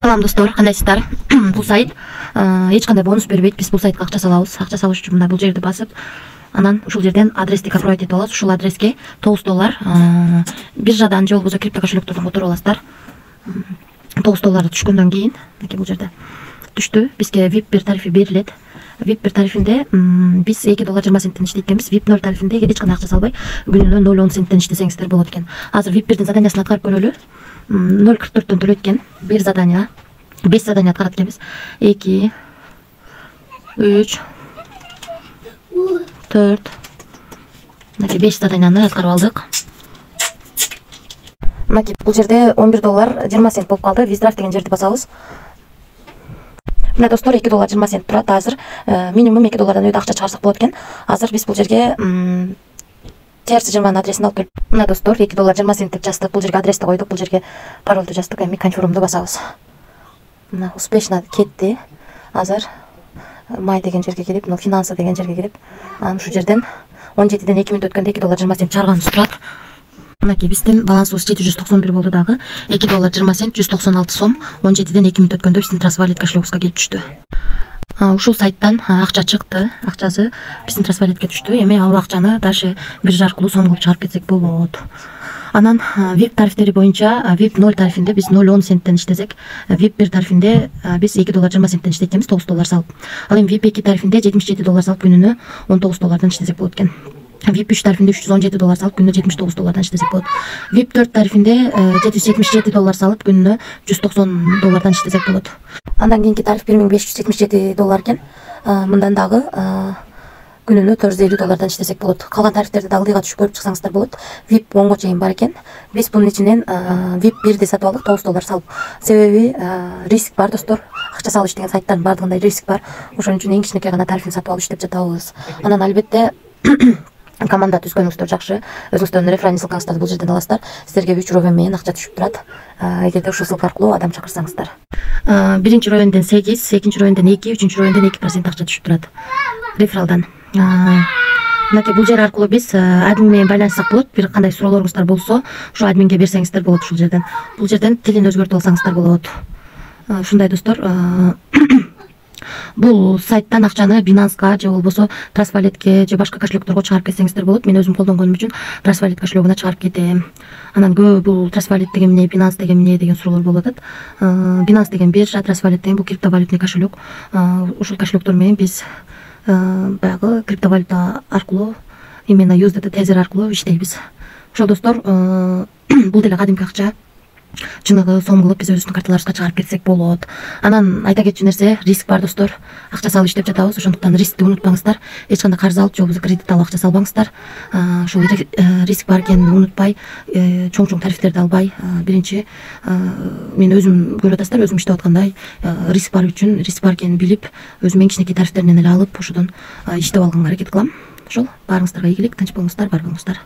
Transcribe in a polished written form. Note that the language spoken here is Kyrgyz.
Салам достор, кандайсыздар? Бул сайт эч кандай бонус бербейт. Биз бул сайтка акча салабыз. Акча салыш үчүн мына бул жерди басып, анан ушул жерден адрести копировать этип аласыз. Ушул адреске $9 биржадан же болбосо крипто кошелектөрдөн которуп аласыздар. $9 түшкөндөн кийин, мынакей бул жерде түштү. Бизге VIP 1 тарифи берилет. VIP 1 тарифинде биз $2.20 иштейт экенбиз. VIP 0 тарифинде эч кандай акча салбай күнүнө 0.10 центтен иштесеңиздер болот экен. Азыр VIP 1дин заданиясын аткарып көрөлү. 0.44төн төлөйт экен. Бир задания, 5 задания аткарат экенбиз. 2 3 4 мынакей 5 заданияны аткарып алдык. Мынакей бул жерде $11.20 болуп калды. Виздраф деген жерди басабыз. Мына достор $2.20 турат. Азыр минимум $2 өйдө акча чыгарсак болот экен. Азыр биз бул жерге TRC20 адресин алып келип, мына достор $2.20 деп жаздык. Бул жерге адрести койдук, бул жерге паролду жаздык. Эми конфирмду басабыз. Мына успешно кетти. Азыр май деген жерге келип, мына финансы деген жерге келип, анан ушу жерден 17ден 2 мүнөт өткөндө $2.20 чыгарганыбыз турат. Мынакей биздин балансыбыз 791 болду дагы. $2.20 196 сом 17ден 2 мүнөт өткөндө биздин Trustwallet кошелегибизге келип түштү. Ушул сайттан акча чыкты. Акчасы биздин Trustwalletке түштү. Эми ал акчаны дальше биржа аркылуу сом кылып чыгарып кетсек болот. Анан VIP тарифтери боюнча VIP 0 тарифинде биз 0.10 центтен иштесек, VIP 1 тарифинде биз $2.20 иштейт экенбиз, $9 салып. Ал эми VIP 2 тарифинде $77 салып күнүнө $19 иштесек болот экен. VIP 3 тарифинде $317 салып күнүнө $79 иштесек болот. VIP 4 тарифинде $777 салып күнүнө $190 иштесек болот. Андан кийинки тариф $1577 экен. Мындан дагы күнүнө $450 иштесек болот. Калган тарифтерди дагы ылдыйга түшүп көрүп чыксаңыздар болот. VIP 10го чейин бар экен. Биз бунун ичинен VIP 1ди сатып алдык $9 салып. Себеби риск бар достор. Акча салыш деген сайттардын бардыгында риск бар. Ошон үчүн эң кичинекей гана тарифин сатып алып иштеп жатабыз. Анан албетте команда түзгөнүңүздөр жакшы. Өзүңүздөрдүн реферальный ссылкаңыздарды бул жерден аласыздар. Силерге 3 ровен менен акча түшүп турат. Эгерде ушул ссылка аркылуу адам чакырсаңыздар. Биринчи ровенден 8, экинчи ровенден 2, үчүнчү ровенден 2% акча түшүп турат. Рефералдан. Мынакей бул жер аркылуу биз админ менен байланышсак болот. Бир кандай суроолоруңуздар болсо, ушу админге берсеңиздер болот ушул жерден. Бул жерден тилин өзгөртүп алсаңыздар болот. Ушундай достор. Бул сайттан акчаны Binance'га же болбосо Trustwallet'ке же башка кошелекторго чыгарып кетсеңиздер болот. Мен өзүм колдонгонум үчүн Trustwallet кошелегине чыгарып кетем. Анан көп бул Trustwallet деген эмне, Binance деген эмне деген суроолор болуп атат. Binance деген биржа, Trustwallet деген бул криптовалютный кошелек. Ушул кошелектор менен биз баягы криптовалюта аркылуу, именно USDT тезер аркылуу иштейбиз. Ошол достор, бул деле кадимки акча. Чыныгы сом кылып биз өзүбүздүн карталарыбызга чыгарып кетсек болот. Анан айта кетчү нерсе, риск бар достор. Акча салып иштеп жатабыз, ошондуктан рискти унутпаңыздар. Эч кандай карыз алып же болбосо кредит алып акча салбаңыздар. Ушул риск бар экенин унутпай, чоң тарифтерди албай, биринчи мен өзүм көрүп атасыздар, өзүм иштеп аткандай риск бар үчүн, риск бар экенин билип, өзүм эң кичинекей тарифтеринен эле алып, ошодон иштеп алганга аракет кылам. Ошол баарыңыздарга ийгилик, тынч болуңуздар, бар болуңуздар.